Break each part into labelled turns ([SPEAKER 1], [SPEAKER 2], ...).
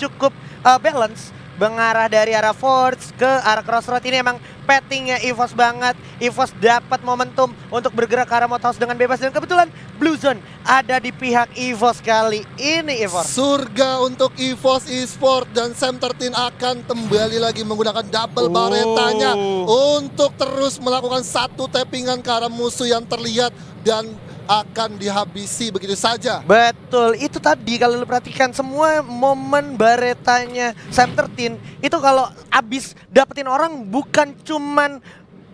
[SPEAKER 1] cukup balance mengarah dari arah Forge ke arah Crossroad. Ini emang pettingnya EVOS banget. EVOS dapat momentum untuk bergerak ke arah Motohouse dengan bebas, dan kebetulan Blue Zone ada di pihak EVOS kali ini. EVOS
[SPEAKER 2] surga untuk EVOS Esports, dan Sam13 akan kembali lagi menggunakan double baretanya untuk terus melakukan satu tappingan ke arah musuh yang terlihat dan akan dihabisi begitu saja.
[SPEAKER 1] Betul, itu tadi kalau lu perhatikan semua momen baretanya Sam13 itu kalau abis dapetin orang bukan cuman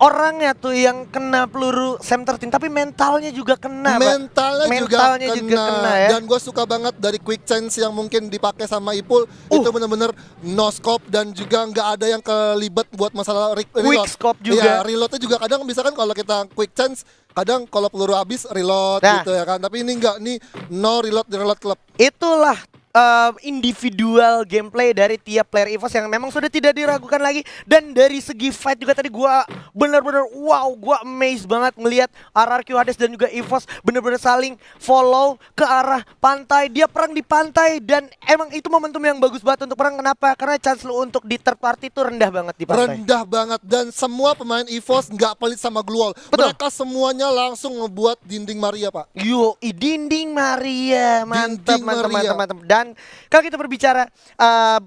[SPEAKER 1] orangnya tuh yang kena peluru Sam13, tapi mentalnya juga kena.
[SPEAKER 2] Mentalnya juga kena
[SPEAKER 1] ya.
[SPEAKER 2] Dan gue suka banget dari quick chance yang mungkin dipakai sama Ipul. Itu bener-bener no scope dan juga nggak ada yang kelibet buat masalah reload.
[SPEAKER 1] Quick scope juga.
[SPEAKER 2] Ya, reloadnya juga kadang bisa kan kalau kita quick chance, kadang kalau peluru habis reload gitu ya kan. Tapi ini enggak, nih no reload di reload club.
[SPEAKER 1] Itulah individual gameplay dari tiap player EVOS yang memang sudah tidak diragukan lagi. Dan dari segi fight juga tadi gua bener-bener wow, gua amazed banget ngelihat RRQ Hades dan juga EVOS bener-bener saling follow ke arah pantai. Dia perang di pantai dan emang itu momentum yang bagus banget untuk perang. Kenapa? Karena chance lu untuk di third party itu rendah banget di pantai.
[SPEAKER 2] Rendah banget, dan semua pemain EVOS nggak pelit sama glue wall. Mereka semuanya langsung ngebuat dinding Maria, Pak.
[SPEAKER 1] Dinding Maria, mantap,
[SPEAKER 2] Dinding
[SPEAKER 1] mantap. Dan kalau kita berbicara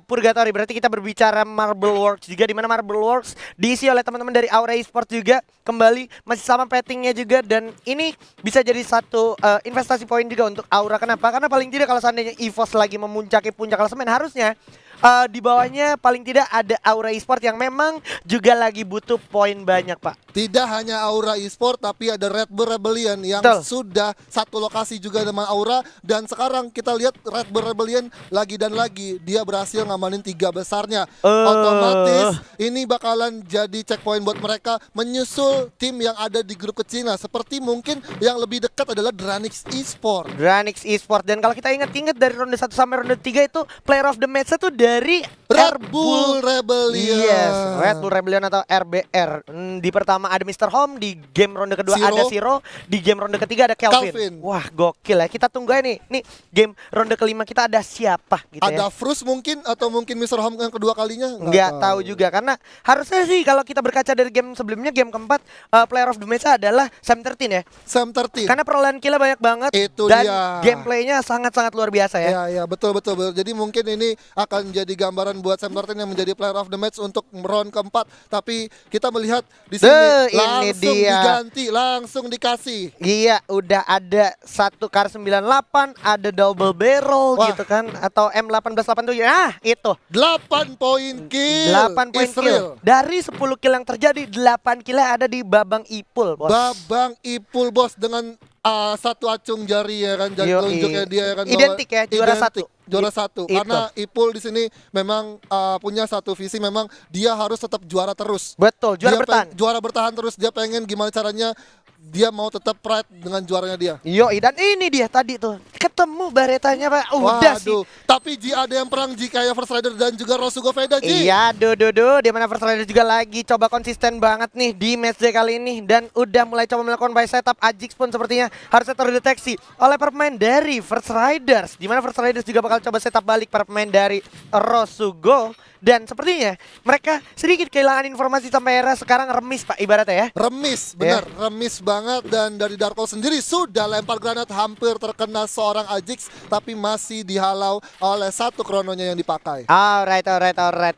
[SPEAKER 1] Purgatory, berarti kita berbicara Marble Works juga, di mana Marble Works diisi oleh teman-teman dari Aura Esports juga, kembali masih sama pettingnya juga, dan ini bisa jadi satu investasi poin juga untuk Aura. Kenapa? Karena paling tidak kalau seandainya EVOS lagi memuncaki puncak klasemen, harusnya di bawahnya paling tidak ada Aura Esports yang memang juga lagi butuh poin banyak, Pak.
[SPEAKER 2] Tidak hanya Aura Esports, tapi ada Red Bull Rebellion yang sudah satu lokasi juga dengan Aura. Dan sekarang kita lihat Red Bull Rebellion lagi dan lagi dia berhasil ngamanin 3 besarnya. Otomatis ini bakalan jadi checkpoint buat mereka menyusul tim yang ada di grup kecil. Nah, seperti mungkin yang lebih dekat adalah Dranix Esports.
[SPEAKER 1] Dranix Esports, dan kalau kita ingat dari ronde 1 sampai ronde 3 itu player of the match itu dari
[SPEAKER 2] Red Bull Rebellion.
[SPEAKER 1] Yes, Red Bull Rebellion atau RBR. Di pertama ada Mr. Home, di game ronde kedua ada Zero, di game ronde ketiga ada Kelvin. Wah, gokil ya. Kita tunggu aja nih game ronde kelima kita ada siapa gitu ya.
[SPEAKER 2] Ada Frus mungkin, atau mungkin Mr. Home yang kedua kalinya.
[SPEAKER 1] Nggak tahu juga, karena harusnya sih kalau kita berkaca dari game sebelumnya, game keempat player of the match adalah Sam13 ya.
[SPEAKER 2] Sam13.
[SPEAKER 1] Karena perolehan killnya banyak banget
[SPEAKER 2] itu
[SPEAKER 1] dan
[SPEAKER 2] dia.
[SPEAKER 1] Gameplaynya sangat-sangat luar biasa ya.
[SPEAKER 2] Ya, betul. Jadi mungkin ini akan jadi gambaran buat Sam13 yang menjadi player of the match untuk round keempat. Tapi kita melihat di sini langsung diganti, langsung dikasih.
[SPEAKER 1] Iya, udah ada satu Kar 98, ada double barrel gitu kan, atau M1887. Nah, itu
[SPEAKER 2] 8 poin kill.
[SPEAKER 1] 8 poin kill. Dari 10 kill yang terjadi, 8 kill ada di Babang Ipul, Bos.
[SPEAKER 2] Babang Ipul, Bos, dengan satu acung jari ya kan, jari telunjuknya dia ya kan.
[SPEAKER 1] Identik ya, juara satu.
[SPEAKER 2] Karena Ipul di sini memang punya satu visi, memang dia harus tetap juara terus.
[SPEAKER 1] Betul,
[SPEAKER 2] juara bertahan terus. Dia pengen gimana caranya dia mau tetap pride dengan juaranya dia.
[SPEAKER 1] Dan ini dia tadi tuh ketemu baretanya, Pak. Udah sih.
[SPEAKER 2] Tapi Ji ada yang perang Ji kayak First Rider dan juga Rosugo Veda, Ji.
[SPEAKER 1] Iya, di mana First Rider juga lagi coba konsisten banget nih di match day kali ini, dan udah mulai coba melakukan buy setup. Ajix pun sepertinya harusnya terdeteksi oleh para pemain dari First Riders, di mana First Riders juga bakal coba setup balik para pemain dari Rosugo. Dan sepertinya mereka sedikit kehilangan informasi sampai era sekarang remis, Pak, ibaratnya ya.
[SPEAKER 2] Remis, benar, remis banget. Dan dari Darko sendiri sudah lempar granat, hampir terkena seorang Ajix, tapi masih dihalau oleh satu krononya yang dipakai.
[SPEAKER 1] Alright.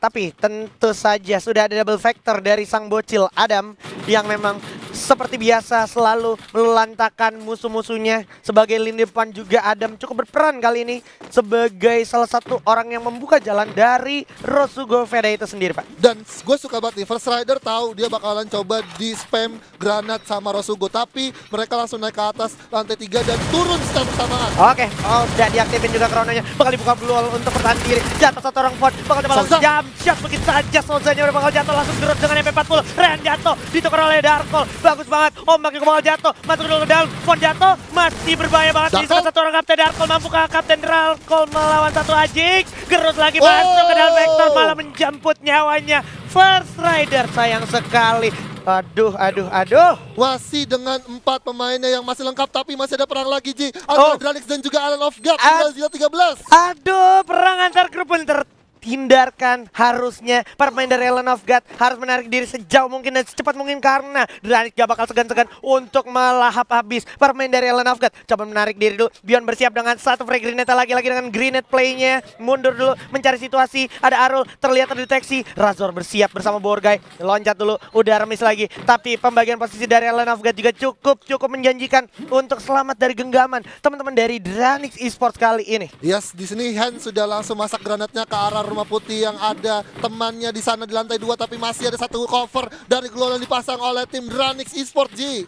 [SPEAKER 1] Tapi tentu saja sudah ada double factor dari sang bocil Adam yang memang seperti biasa selalu melantakan musuh-musuhnya. Sebagai lini depan juga Adam cukup berperan kali ini sebagai salah satu orang yang membuka jalan dari Rosugo Veda itu sendiri, Pak.
[SPEAKER 2] Dan gue suka banget nih, First Rider tahu dia bakalan coba di spam granat sama Rosugo, tapi mereka langsung naik ke atas lantai 3 dan turun secara bersamaan.
[SPEAKER 1] Oke, udah diaktifin juga krononya. Bakal dibuka blue wall untuk bertahan diri. Jatuh satu orang Ford, bakal langsung jump shot begitu saja. Sozanya udah bakal jatuh, langsung gerut dengan MP40. Ren jatuh, ditukar oleh Darkol. Bagus banget, ombaknya bakal jatuh. Masuk dulu ke dalam, Ford jatuh. Masih berbahaya banget. Di salah satu orang Kapten Darkol. Mampukah Kapten Darkol melawan satu Ajix? Gerut lagi masuk ke dalam vektor, malah menjemput nyawanya First Rider. Sayang sekali Aduh, aduh, aduh.
[SPEAKER 2] Masih dengan 4 pemainnya yang masih lengkap, tapi masih ada perang lagi, Ji. Antara Dranix dan juga Alan of God, tinggal sisa 13.
[SPEAKER 1] Aduh, perang antar grup pun terhindarkan. Harusnya para pemain dari Alan of God harus menarik diri sejauh mungkin dan secepat mungkin karena Dranix gak bakal segan-segan untuk melahap habis para pemain dari Alan of God. Coba menarik diri dulu. Bion bersiap dengan satu frag grenade lagi dengan grenade playnya. Mundur dulu mencari situasi. Ada Arul terlihat terdeteksi. Razor bersiap bersama Borgai. Loncat dulu. Udah remis lagi. Tapi pembagian posisi dari Alan of God juga cukup menjanjikan untuk selamat dari genggaman teman-teman dari Dranix Esports kali ini.
[SPEAKER 2] Yes, di sini Hen sudah langsung masak granatnya ke arah rumah putih yang ada temannya di sana di lantai 2, tapi masih ada satu cover dari Glow yang dipasang oleh tim Dranix Esports, Ji.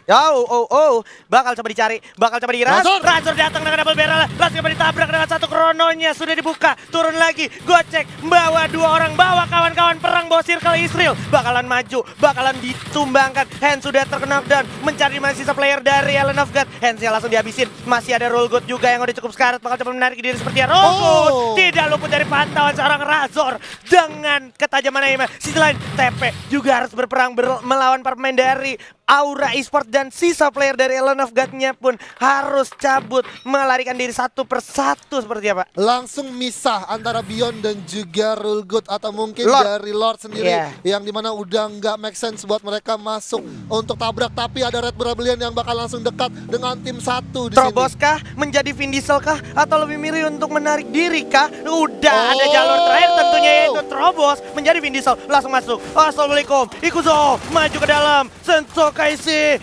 [SPEAKER 1] Bakal coba dicari, bakal coba diras. Razor datang dengan double barrel, langsung coba ditabrak dengan satu krononya sudah dibuka, turun lagi, gocek, bawa 2 orang, bawa kawan-kawan perang, bawa circle Israel, bakalan maju, bakalan ditumbangkan. Hans sudah terkena down, mencari masih sisa player dari Alan of God. Hansnya langsung dihabisin, masih ada Rollgood juga yang udah cukup sekarat, bakal coba menarik diri seperti Rollgood. Tidak luput dari pantauan seorang Razor dengan ketajaman aimnya. Sisi lain, TP juga harus berperang melawan para pemain dari Aura Esports dan sisa player dari Alan of God-nya pun harus cabut melarikan diri satu persatu seperti apa?
[SPEAKER 2] Langsung misah antara Beyond dan juga Rollgood atau mungkin dari Lord sendiri yang dimana udah nggak make sense buat mereka masuk untuk tabrak, tapi ada Red Bull Rebellion yang bakal langsung dekat dengan tim 1 di
[SPEAKER 1] Trobos kah? Menjadi Vin Diesel kah? Atau lebih milih untuk menarik diri kah? Udah ada jalur terakhir tentunya yaitu Trobos menjadi Vin Diesel langsung masuk. Assalamualaikum, Ikuzo maju ke dalam. Senso Kaisi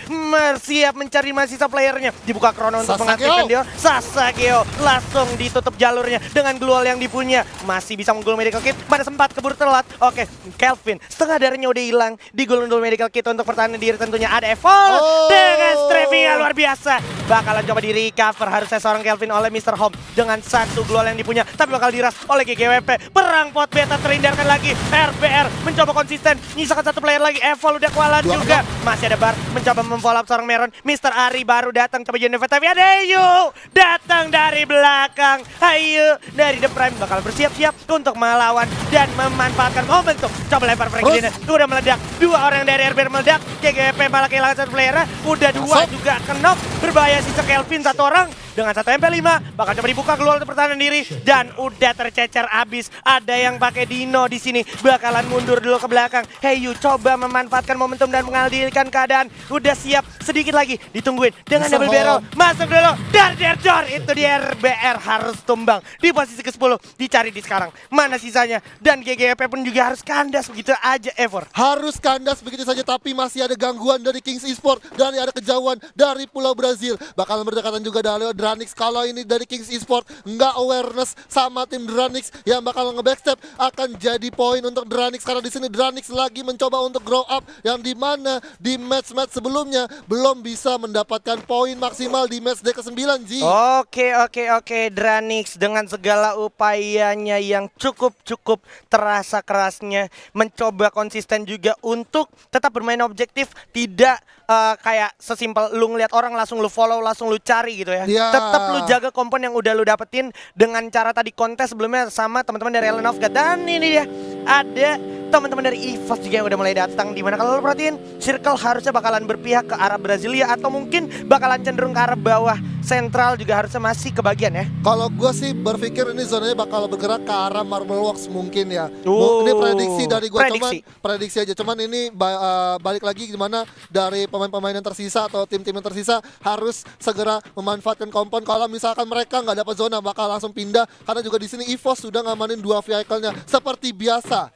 [SPEAKER 1] siap mencari sisa playernya. Dibuka krono untuk mengaktifkan dia. Sasageo langsung ditutup jalurnya dengan glual yang dipunya. Masih bisa menggulung medical kit. Pada sempat keburu telat. Oke, Kelvin setengah darahnya udah hilang. Digulung dulu medical kit untuk pertahanan diri tentunya. Ada Evol dengan strafing yang luar biasa. Bakalan coba di recover harusnya seorang Kelvin oleh Mr. Home dengan satu glual yang dipunya. Tapi bakal diras oleh GGWP. Perang pot beta terhindarkan lagi. RBR mencoba konsisten. Nyisakan satu player lagi. Evol udah kewalahan juga. Masih ada Bar mencoba memfollow up seorang Meron. Mr. Ari baru datang coba Jennifer, tapi ada Ayu datang dari belakang. Ayu dari The Prime bakal bersiap-siap untuk melawan dan memanfaatkan momentum. Coba lempar frag grenade. Udah meledak. 2 orang dari RBR meledak. GGP malah kehilangan satu player. Udah 2 juga knock. Berbahaya sisa Kelvin 1 orang. Dengan satu MP5 bakal coba dibuka keluar untuk pertahanan diri dan udah tercecer abis. Ada yang pakai Dino di sini bakalan mundur dulu ke belakang. Heyu coba memanfaatkan momentum dan mengalihkan keadaan. Udah siap, sedikit lagi ditungguin dengan double barrel. Masuk dulu dari Jor. Itu di RBR harus tumbang di posisi ke-10. Dicari di sekarang mana sisanya dan GGP pun juga harus kandas begitu aja Evor.
[SPEAKER 2] Harus kandas begitu saja, tapi masih ada gangguan dari Kings Esports dan ada kejauhan dari Pulau Brazil. Bakalan berdekatan juga dari Dranix. Kalau ini dari Kings Esports nggak awareness sama tim Dranix yang bakal nge-backstep, akan jadi poin untuk Dranix karena di sini Dranix lagi mencoba untuk grow up yang dimana di match-match sebelumnya belum bisa mendapatkan poin maksimal di match day ke-9, Ji.
[SPEAKER 1] Oke. Dranix dengan segala upayanya yang cukup terasa kerasnya mencoba konsisten juga untuk tetap bermain objektif, tidak kayak sesimpel lu ngeliat orang langsung lu follow, langsung lu cari gitu ya. Tetap lu jaga kompon yang udah lu dapetin dengan cara tadi kontes sebelumnya sama teman-teman dari Alan of God. Dan ini dia ada teman-teman dari EVOS juga yang udah mulai datang, dimana kalau lo perhatiin circle harusnya bakalan berpihak ke arah Brasilia atau mungkin bakalan cenderung ke arah bawah sentral juga harusnya masih kebagian ya.
[SPEAKER 2] Kalau gue sih berpikir ini zonanya bakal bergerak ke arah Marble Works mungkin ya. Ini prediksi dari gue, cuman prediksi aja. Cuman ini balik lagi gimana dari pemain-pemain yang tersisa atau tim-tim yang tersisa harus segera memanfaatkan kompon. Kalau misalkan mereka nggak dapat zona bakal langsung pindah karena juga di sini EVOS sudah ngamanin 2 vehicle-nya seperti biasa.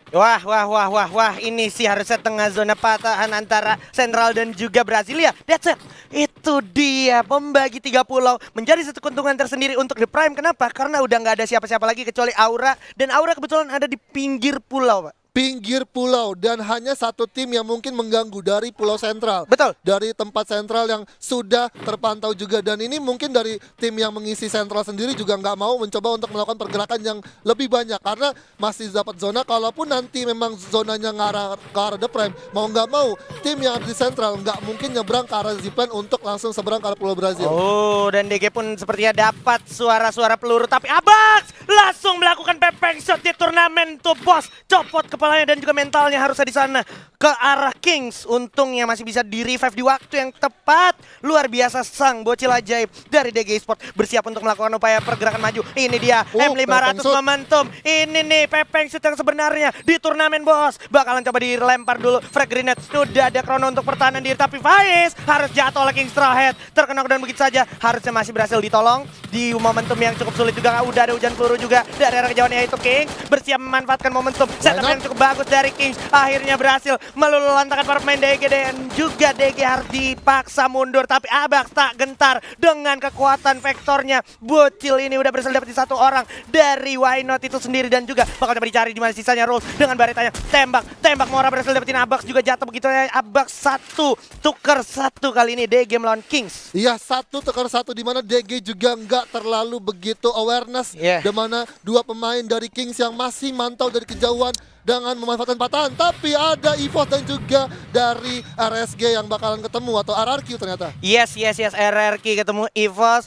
[SPEAKER 1] Wah, ini sih harusnya tengah zona patahan antara Sentral dan juga Brasilia. That's it. Itu dia pembagi 3 pulau menjadi satu keuntungan tersendiri untuk The Prime. Kenapa? Karena udah nggak ada siapa-siapa lagi kecuali Aura, dan Aura kebetulan ada di pinggir pulau, Pak.
[SPEAKER 2] Pinggir pulau dan hanya satu tim yang mungkin mengganggu dari Pulau Sentral.
[SPEAKER 1] Betul.
[SPEAKER 2] Dari tempat sentral yang sudah terpantau juga, dan ini mungkin dari tim yang mengisi sentral sendiri juga nggak mau mencoba untuk melakukan pergerakan yang lebih banyak karena masih dapat zona. Kalaupun nanti memang zonanya ngarah ke arah The Prime, mau nggak mau tim yang ada di sentral nggak mungkin nyebrang ke arah Zipline untuk langsung seberang ke arah Pulau Brazil.
[SPEAKER 1] Oh, dan DG pun sepertinya dapat suara-suara peluru, tapi Abax langsung melakukan pepeng shot di turnamen tuh bos. Copot kepala kepalanya dan juga mentalnya harusnya di sana ke arah Kings. Untungnya masih bisa di revive di waktu yang tepat. Luar biasa sang bocil ajaib dari DG Sport bersiap untuk melakukan upaya pergerakan maju. Ini dia M500 momentum. Ini nih Pepeng shoot yang sebenarnya di turnamen bos. Bakalan coba dilempar dulu frag grenade. Sudah ada Chrono untuk pertahanan diri, tapi Faiz harus jatuh oleh King Straw Hat. Terkena dan begitu saja. Harusnya masih berhasil ditolong di momentum yang cukup sulit juga. Udah ada hujan peluru juga dari arah kejauhan, yaitu King bersiap memanfaatkan momentum setup yang cukup bagus dari King. Akhirnya berhasil meluluhlantakkan para pemain DG dan juga DG harus dipaksa mundur, tapi Abax tak gentar dengan kekuatan vektornya. Bocil ini udah berhasil dapetin satu orang dari Why Not itu sendiri dan juga bakal coba dicari di mana sisanya Rules dengan baretanya. Tembak Mora berhasil dapetin Abax juga jatuh begitu ya. Abax 1 tuker 1 kali ini DG melawan Kings.
[SPEAKER 2] Iya, 1-1 di mana DG juga nggak terlalu begitu awareness, di mana dua pemain dari Kings yang masih mantau dari kejauhan dengan memanfaatkan patahan, tapi ada EVOS dan juga dari RSG yang bakalan ketemu atau RRQ ternyata.
[SPEAKER 1] Yes, RRQ ketemu EVOS,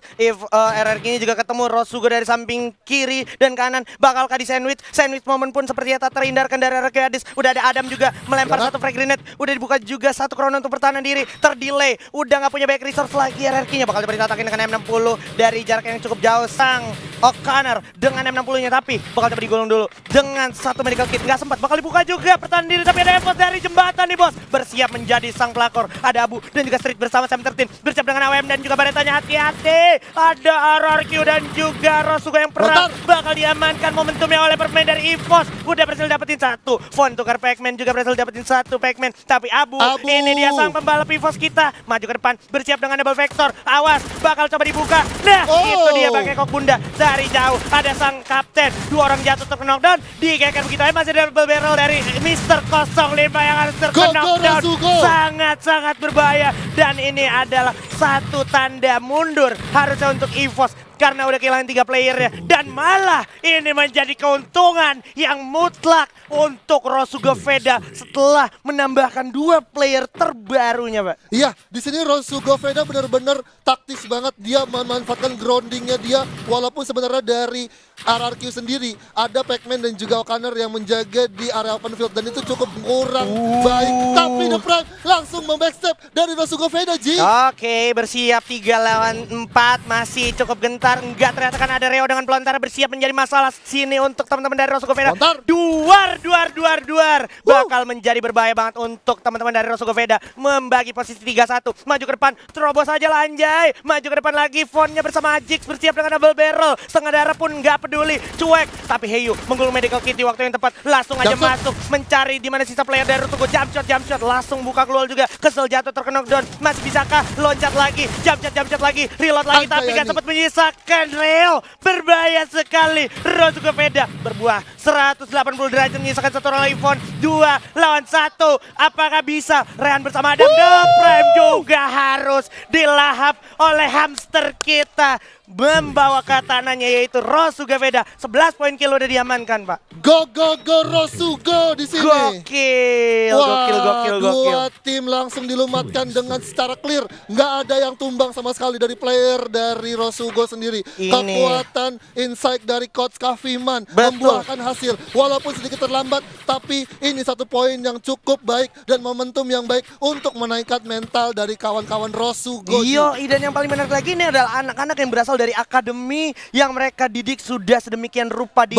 [SPEAKER 1] RRQ ini juga ketemu Rosugo dari samping kiri dan kanan. Bakalkah di sandwich momen pun sepertinya tak terhindarkan dari RRQ Adis. Udah ada Adam juga melempar satu frag grenade, udah dibuka juga satu Chrono untuk pertahanan diri, terdelay, udah nggak punya back resource lagi. RRQ-nya bakal coba ditatakin dengan M60 dari jarak yang cukup jauh. Sang O'Connor dengan M60-nya, tapi bakal coba digulung dulu dengan satu medical kit. Nggak sempat, bakal dibuka juga pertahanan diri, tapi ada effort dari jembatan nih bos. Bersiap menjadi sang pelakor. Ada Abu dan juga Street bersama Sam 13. Bersiap dengan AWM dan juga baretanya, hati-hati. Ada RRQ dan juga Rosugo yang perang. Bakal diamankan momentumnya oleh pemain dari EVOS. Udah berhasil dapetin satu. Von tukar Pac-Man juga berhasil dapetin satu Pac-Man. Tapi Abu, ini dia sang pembalap EVOS kita. Maju ke depan, bersiap dengan double vector. Awas, bakal coba dibuka. Nah, itu dia pakai kok bunda. Dari jauh ada sang kapten. Dua orang jatuh terkena knockdown. Digeser begitu aja, masih ada double barrel dari Mr. 05 yang harus terkena knockdown. Sangat-sangat berbahaya. Dan ini adalah satu tanda mundur harusnya untuk EVOS, karena udah kehilangan 3 playernya. Dan malah ini menjadi keuntungan yang mutlak untuk Rosugo Veda setelah menambahkan 2 player terbarunya, Pak.
[SPEAKER 2] Iya, di sini Rosugo Veda benar-benar taktis banget. Dia memanfaatkan groundingnya dia, walaupun sebenarnya dari RRQ sendiri ada Pac-Man dan juga O'Connor yang menjaga di area open field, dan itu cukup kurang baik. Tapi The Prime langsung membackstep dari Rosugo Veda, Ji.
[SPEAKER 1] Oke, bersiap 3 lawan 4, masih cukup gentar. Enggak, ternyata kan ada Reo dengan Pelontara bersiap menjadi masalah sini untuk teman-teman dari Rosugo Veda. Duar. Bakal menjadi berbahaya banget untuk teman-teman dari Rosugo Veda. Membagi posisi 3-1. Maju ke depan, terobos aja lah anjay. Maju ke depan lagi, Fonnya bersama Ajix bersiap dengan double barrel. Setengah darah pun nggak peduli, cuek. Tapi Heyu menggulung medical kit di waktu yang tepat. Langsung aja masuk, mencari di mana sisa player dari Rosugo. Jump shot. Langsung buka keluar juga. Kesel jatuh terkena knockdown. Masih bisakah loncat lagi? Jump shot lagi. Reload lagi, tapi nggak sempat menyisakan. Reo berbahaya sekali. Rosugo Veda berbuah 180 derajat menyisakan satu orang lagi. Von 2 lawan 1. Apakah bisa? Rehan bersama Adam. The Prime juga harus dilahap oleh hamster kita. Membawa katananya yaitu Rosugo Veda. 11 poin kill udah diamankan, Pak.
[SPEAKER 2] Go Rosugo di sini.
[SPEAKER 1] Gokil.
[SPEAKER 2] Dua tim langsung dilumatkan dengan secara clear. Nggak ada yang tumbang sama sekali dari player dari Rosugo sendiri. Kekuatan insight dari Coach Kafiman membuahkan hasil. Walaupun sedikit terlambat, tapi ini satu poin yang cukup baik dan momentum yang baik untuk menaikkan mental dari kawan-kawan Rosugo.
[SPEAKER 1] Dan yang paling menarik lagi ini adalah anak-anak yang berasal dari akademi yang mereka didik sudah sedemikian rupa di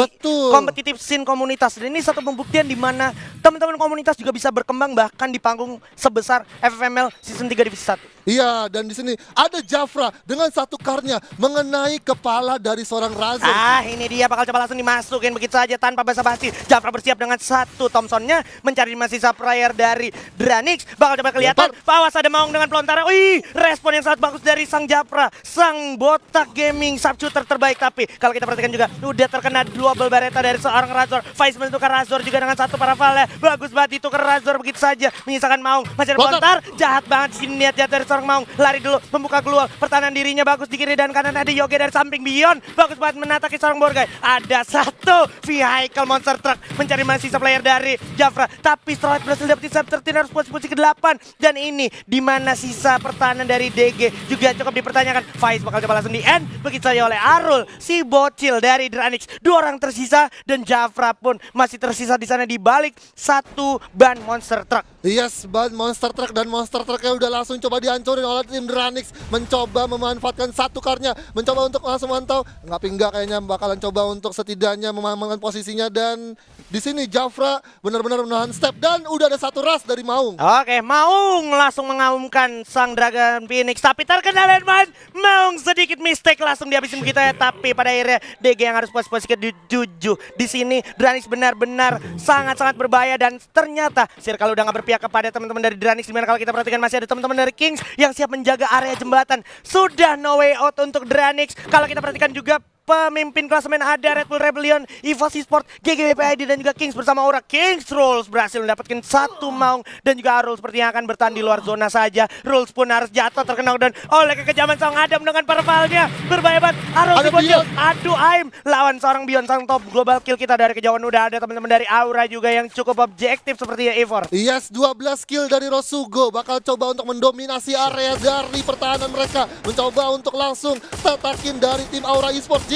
[SPEAKER 1] kompetitif scene komunitas. Dan ini satu pembuktian di mana teman-teman komunitas juga bisa berkembang bahkan di panggung sebesar FFML Season 3 Divisi 1.
[SPEAKER 2] Iya, dan di sini ada Jafra dengan satu karnya mengenai kepala dari seorang Razor.
[SPEAKER 1] Ini dia bakal coba langsung dimasukin begitu saja tanpa basa-basi. Jafra bersiap dengan satu Thompsonnya mencari masih player dari Dranix. Bakal coba kelihatan. Awas ada Maung dengan Pelontara. Respon yang sangat bagus dari sang Jafra, sang botak gaming sharpshooter terbaik. Tapi kalau kita perhatikan juga udah terkena double bareta dari seorang Razor. Faiz menentukan Razor juga dengan satu Parafale. Bagus banget ditukar Razor begitu saja menyisakan Maung. Masih ada Pelontar, jahat banget di sini niat dari seorang Maung. Lari dulu, membuka keluar. Pertahanan dirinya bagus di kiri dan kanan. Ada Yoge dari samping Bion. Bagus banget menataki seorang Borgai. Ada satu vehicle monster truck mencari masih sisa player dari Jafra. Tapi Starlight berhasil dapetin Sub-13 harus posisi ke-8. Dan ini di mana sisa pertahanan dari DG juga cukup dipertanyakan. Faiz bakal coba langsung di end. Begitu saja oleh Arul, si bocil dari Dranix. 2 orang tersisa dan Jafra pun masih tersisa di sana di balik satu ban monster truck.
[SPEAKER 2] Yes, ban monster truck dan monster trucknya udah langsung coba dihancurin oleh tim Dranix. Mencoba memanfaatkan satu karnya, mencoba untuk langsung mantau. Enggak kayaknya bakalan coba untuk setidaknya mengamankan posisinya. Dan di sini Jafra benar-benar menahan step dan udah ada satu ras dari Maung.
[SPEAKER 1] Oke, Maung langsung mengaumkan sang Dragon Phoenix. Tapi terkena landmine, Maung sedikit mistake langsung dihabisin begitu ya. Tapi pada akhirnya DG yang harus posisi ke-7. Di sini Dranix benar-benar sangat-sangat berbahaya dan ternyata Circle udah gak berpihak kepada teman-teman dari Dranix. Dimana kalau kita perhatikan masih ada teman-teman dari Kings yang siap menjaga area jembatan. Sudah no way out untuk Dranix. Kalau kita perhatikan juga pemimpin klasemen ada Red Bull Rebellion, EVOS Esports, GGWP dan juga Kings bersama Aura. Kings Rules berhasil mendapatkan satu Maung dan juga Arul sepertinya akan bertahan di luar zona saja. Rules pun harus jatuh terkena dan oleh kekejaman sang Adam dengan parvalnya. Berbahaya banget. Arul si bocil. Aduh Aim lawan seorang Bion sang top global kill kita dari kejauhan. Udah ada teman-teman dari Aura juga yang cukup objektif sepertinya Ivor.
[SPEAKER 2] Yes, 12 kill dari Rosugo bakal coba untuk mendominasi area dari pertahanan mereka. Mencoba untuk langsung tatakin dari tim Aura Esports.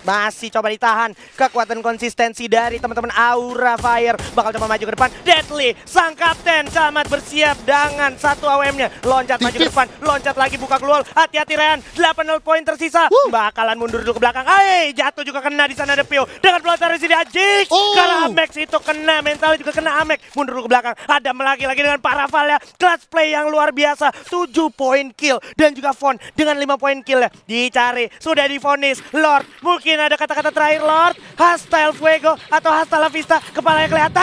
[SPEAKER 1] Masih coba ditahan kekuatan konsistensi dari teman-teman Aura Fire. Bakal coba maju ke depan. Deadly, sang kapten camat bersiap dengan satu AWM-nya. Loncat maju ke depan, loncat lagi buka keluar. Hati-hati Rehan, 80 poin tersisa. Bakalan mundur dulu ke belakang. Jatuh juga kena di sana ada Pio. Dengan pelontaran di sini Ajik. Karena Amex itu kena, mentalnya juga kena Amex. Mundur dulu ke belakang. Ada lagi dengan Paraval ya. Clutch play yang luar biasa. 7 poin kill dan juga Von dengan 5 poin kill ya. Dicari, sudah divonis. Lord, mungkin ada kata-kata terakhir Lord. Hostile Fuego atau Hasta la Vista. Kepalanya kelihatan.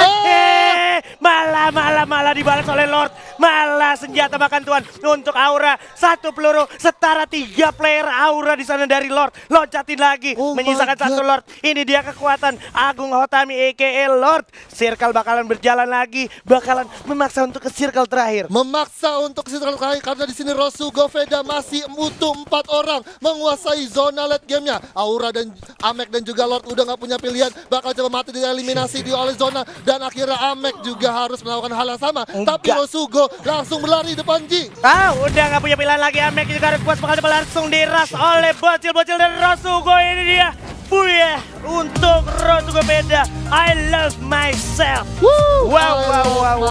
[SPEAKER 1] Malah dibalas oleh Lord. Malah senjata makan tuan untuk Aura. 1 peluru setara 3 player Aura di sana dari Lord. Loncatin lagi, menyisakan 1 Lord. Ini dia kekuatan Agung Hotami aka Lord. Circle bakalan berjalan lagi, bakalan memaksa untuk ke circle terakhir.
[SPEAKER 2] Memaksa untuk ke circle terakhir karena di sini Rosugo Veda masih utuh 4 orang menguasai zona late gamenya. Aura dan Amek dan juga Lord udah gak punya pilihan, bakal coba mati dieliminasi di oleh zona dan akhirnya Amek juga harus melakukan hal yang sama. Tapi Rosugo langsung berlari depan Ji.
[SPEAKER 1] Udah gak punya pilihan lagi. Amek juga harus puas, bakal coba langsung diras oleh bocil-bocil dan Rosugo. Ini dia Buyah untuk Rosugo Veda. I love myself. Wow.